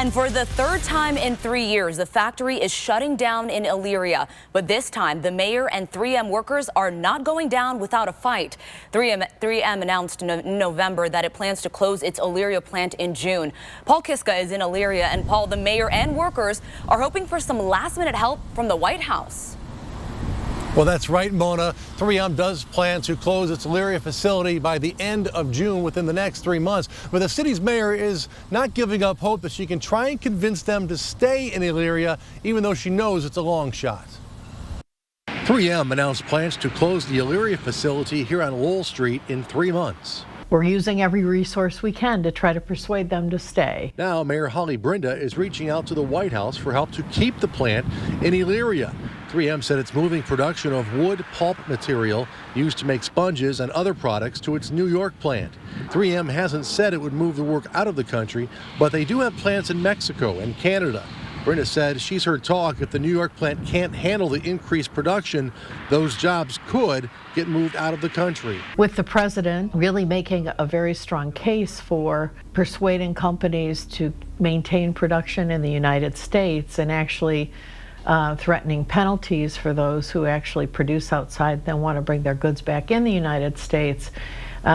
And for the third time in 3 years, the factory is shutting down in Elyria. But this time, the mayor and 3M workers are not going down without a fight. 3M announced in November that it plans to close its Elyria plant in June. Paul Kiska is in Elyria, and Paul, the mayor and workers are hoping for some last-minute help from the White House. Well, that's right, Mona. 3M does plan to close its Elyria facility by the end of June, within the next 3 months. But the city's mayor is not giving up hope that she can try and convince them to stay in Elyria, even though she knows it's a long shot. 3M announced plans to close the Elyria facility here on Lowell Street in 3 months. We're using every resource we can to try to persuade them to stay. Now, Mayor Holly Brenda is reaching out to the White House for help to keep the plant in Elyria. 3M said it's moving production of wood pulp material used to make sponges and other products to its New York plant. 3M hasn't said it would move the work out of the country, but they do have plants in Mexico and Canada. Brenda said she's heard talk if the New York plant can't handle the increased production, those jobs could get moved out of the country. With the president really making a very strong case for persuading companies to maintain production in the United States and actually threatening penalties for those who actually produce outside then want to bring their goods back in the United States.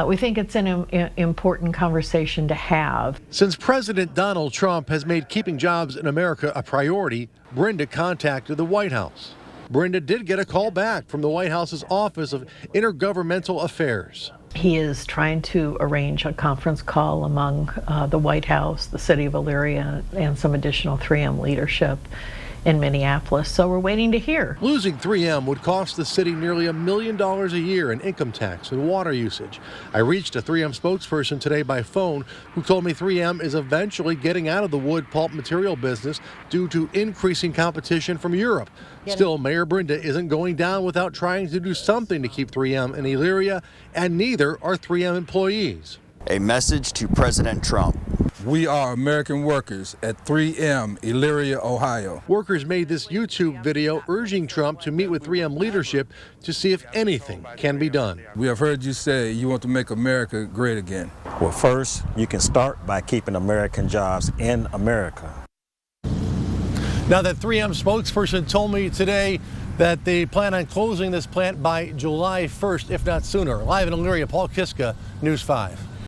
We think it's an important conversation to have. Since President Donald Trump has made keeping jobs in America a priority, Brenda contacted the White House. Brenda did get a call back from the White House's Office of Intergovernmental Affairs. He is trying to arrange a conference call among the White House, the city of Elyria, and some additional 3M leadership in Minneapolis, so we're waiting to hear. Losing 3M would cost the city nearly $1 million a year in income tax and water usage. I reached a 3M spokesperson today by phone who told me 3M is eventually getting out of the wood pulp material business due to increasing competition from Europe. Still, Mayor Brenda isn't going down without trying to do something to keep 3M in Elyria, and neither are 3M employees. A message to President Trump. We are American workers at 3M, Elyria, Ohio. Workers made this YouTube video urging Trump to meet with 3M leadership to see if anything can be done. We have heard you say you want to make America great again. Well, first, you can start by keeping American jobs in America. Now, that 3M spokesperson told me today that they plan on closing this plant by July 1st, if not sooner. Live in Elyria, Paul Kiska, News 5.